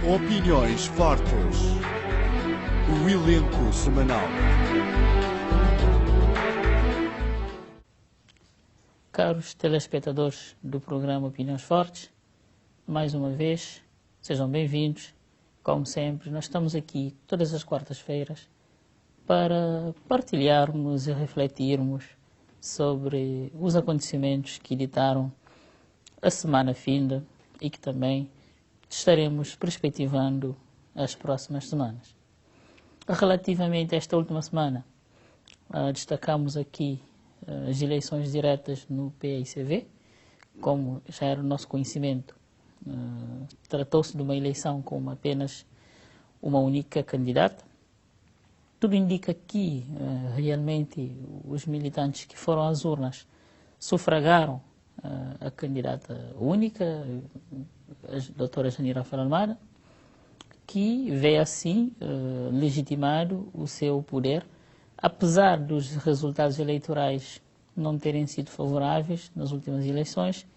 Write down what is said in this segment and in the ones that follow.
Opiniões fortes. O elenco semanal. Caros telespectadores do programa Opiniões Fortes, mais uma vez, sejam bem-vindos. Como sempre, nós estamos aqui todas as quartas-feiras para partilharmos e refletirmos sobre os acontecimentos que ditaram a semana finda e que também estaremos perspectivando as próximas semanas. Relativamente a esta última semana, destacamos aqui as eleições diretas no PAICV. Como já era o nosso conhecimento, tratou-se de uma eleição com apenas uma única candidata. Tudo indica que realmente os militantes que foram às urnas sufragaram a candidata única, a doutora Janira Almada, que vê assim legitimado o seu poder, apesar dos resultados eleitorais não terem sido favoráveis nas últimas eleições.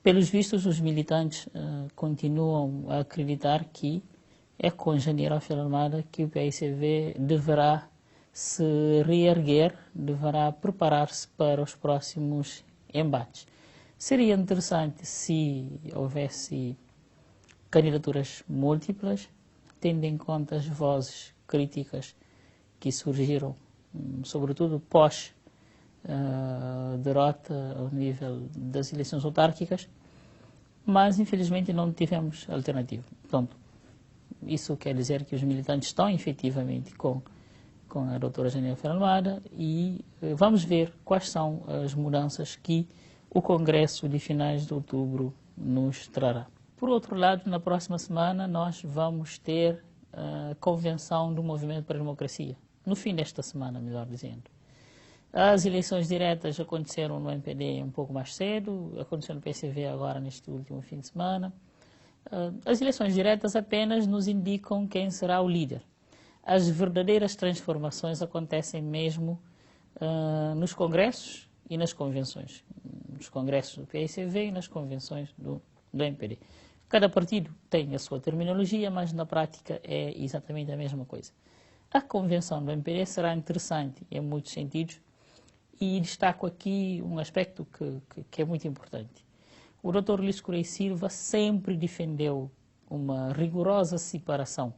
Pelos vistos, os militantes continuam a acreditar que é com Janira Almada que o PAICV deverá se reerguer, deverá preparar-se para os próximos embates. Seria interessante se houvesse candidaturas múltiplas, tendo em conta as vozes críticas que surgiram, sobretudo pós derrota ao nível das eleições autárquicas, mas infelizmente não tivemos alternativa. Portanto, isso quer dizer que os militantes estão efetivamente com a doutora Janira Almada e vamos ver quais são as mudanças que o Congresso de finais de outubro nos trará. Por outro lado, na próxima semana nós vamos ter a convenção do Movimento para a Democracia. No fim desta semana, melhor dizendo. As eleições diretas aconteceram no MPD um pouco mais cedo, aconteceu no PCV agora neste último fim de semana. As eleições diretas apenas nos indicam quem será o líder. As verdadeiras transformações acontecem mesmo nos congressos e nas convenções. Nos congressos do PAICV e nas convenções do MPD. Cada partido tem a sua terminologia, mas na prática é exatamente a mesma coisa. A convenção do MPD será interessante em muitos sentidos e destaco aqui um aspecto que é muito importante. O Dr. Luís Correia Silva sempre defendeu uma rigorosa separação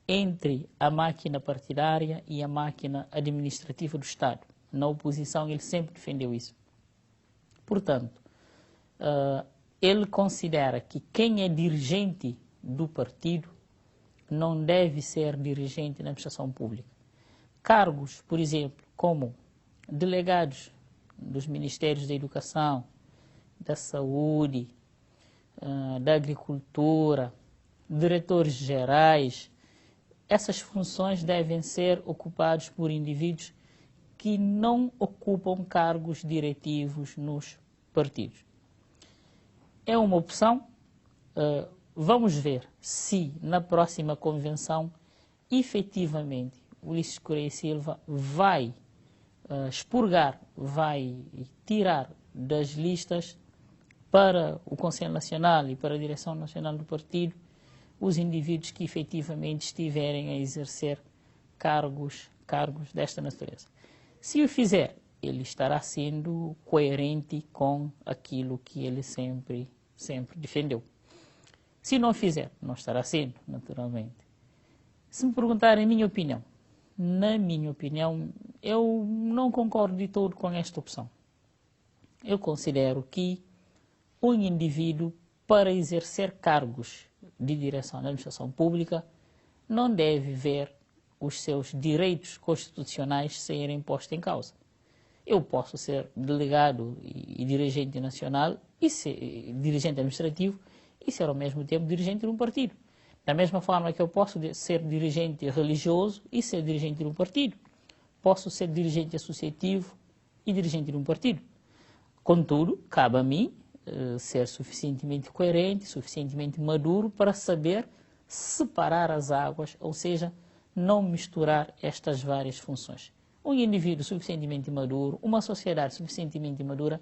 entre a máquina partidária e a máquina administrativa do Estado. Na oposição, ele sempre defendeu isso. Portanto, ele considera que quem é dirigente do partido não deve ser dirigente na administração pública. Cargos, por exemplo, como delegados dos Ministérios da Educação, da Saúde, da Agricultura, diretores gerais, essas funções devem ser ocupadas por indivíduos que não ocupam cargos diretivos nos partidos. É uma opção. Vamos ver se na próxima convenção, efetivamente, o Luís Correia Silva vai expurgar, vai tirar das listas para o Conselho Nacional e para a Direção Nacional do Partido os indivíduos que efetivamente estiverem a exercer cargos desta natureza. Se o fizer, ele estará sendo coerente com aquilo que ele sempre defendeu. Se não fizer, não estará sendo, naturalmente. Se me perguntarem a minha opinião, na minha opinião, eu não concordo de todo com esta opção. Eu considero que um indivíduo, para exercer cargos de direção da administração pública, não deve ver os seus direitos constitucionais serem postos em causa. Eu posso ser delegado e dirigente nacional e ser dirigente administrativo e ser ao mesmo tempo dirigente de um partido. Da mesma forma que eu posso ser dirigente religioso e ser dirigente de um partido. Posso ser dirigente associativo e dirigente de um partido. Contudo, cabe a mim ser suficientemente coerente, suficientemente maduro para saber separar as águas, ou seja, não misturar estas várias funções. Um indivíduo suficientemente maduro, uma sociedade suficientemente madura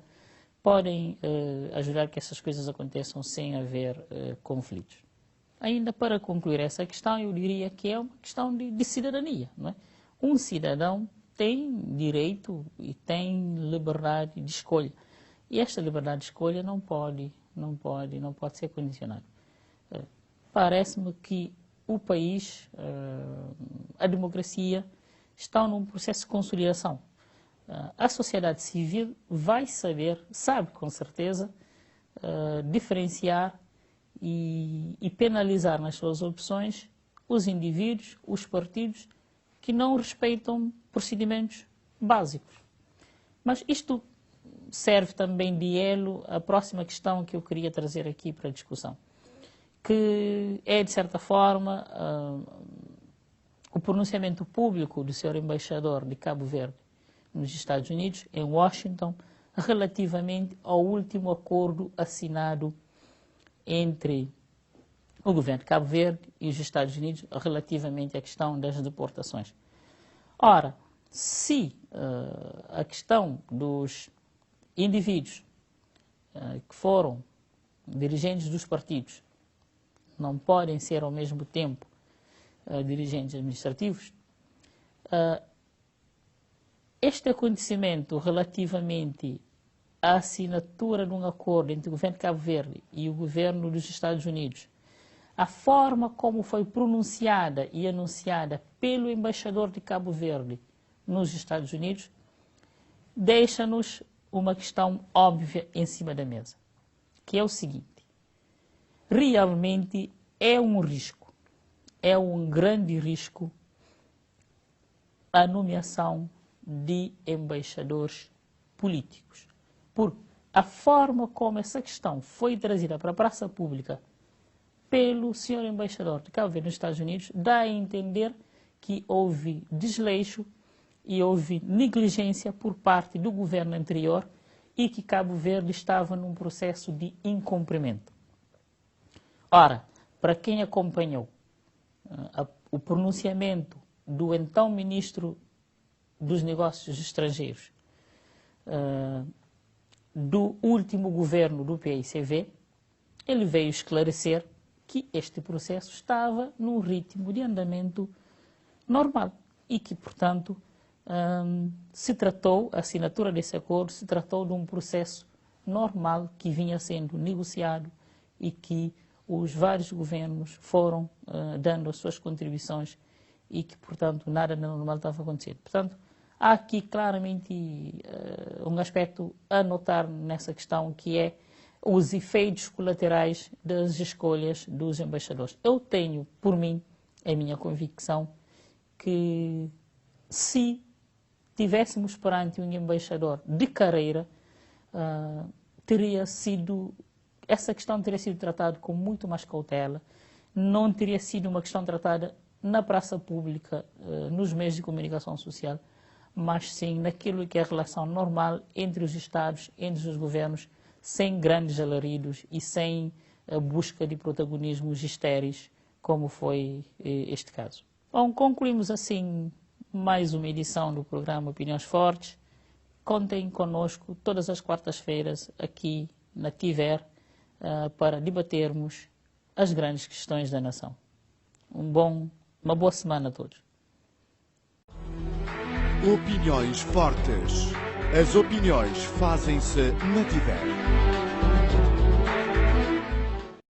podem ajudar que essas coisas aconteçam sem haver conflitos. Ainda para concluir essa questão, eu diria que é uma questão de cidadania, não é? Um cidadão tem direito e tem liberdade de escolha. E esta liberdade de escolha não pode ser condicionada. Parece-me que o país, a democracia, está num processo de consolidação. A sociedade civil sabe com certeza, diferenciar e penalizar nas suas opções os indivíduos, os partidos que não respeitam procedimentos básicos. Mas isto serve também de elo à próxima questão que eu queria trazer aqui para a discussão, que é, de certa forma, o pronunciamento público do Sr. Embaixador de Cabo Verde nos Estados Unidos, em Washington, relativamente ao último acordo assinado entre o governo de Cabo Verde e os Estados Unidos relativamente à questão das deportações. Ora, se a questão dos indivíduos que foram dirigentes dos partidos não podem ser ao mesmo tempo dirigentes administrativos, este acontecimento relativamente à assinatura de um acordo entre o governo de Cabo Verde e o governo dos Estados Unidos, a forma como foi pronunciada e anunciada pelo embaixador de Cabo Verde nos Estados Unidos, deixa-nos uma questão óbvia em cima da mesa, que é o seguinte: realmente é um risco, é um grande risco a nomeação de embaixadores políticos, porque a forma como essa questão foi trazida para a praça pública pelo senhor embaixador de Cabo Verde nos Estados Unidos dá a entender que houve desleixo e houve negligência por parte do governo anterior e que Cabo Verde estava num processo de incumprimento. Ora, para quem acompanhou o pronunciamento do então ministro dos Negócios Estrangeiros do último governo do PICV, ele veio esclarecer que este processo estava num ritmo de andamento normal e que, portanto, a assinatura desse acordo se tratou de um processo normal que vinha sendo negociado e que os vários governos foram dando as suas contribuições e que, portanto, nada de normal estava acontecendo. Portanto, há aqui claramente um aspecto a notar nessa questão, que é os efeitos colaterais das escolhas dos embaixadores. Eu tenho, por mim, a minha convicção que se tivéssemos perante um embaixador de carreira, essa questão teria sido tratada com muito mais cautela, não teria sido uma questão tratada na praça pública, nos meios de comunicação social, mas sim naquilo que é a relação normal entre os Estados, entre os governos, sem grandes alaridos e sem a busca de protagonismos estéreis, como foi este caso. Bom, concluímos assim mais uma edição do programa Opiniões Fortes. Contem conosco todas as quartas-feiras aqui na TIVER para debatermos as grandes questões da nação. Uma boa semana a todos. Opiniões Fortes. As opiniões fazem-se na TIVER.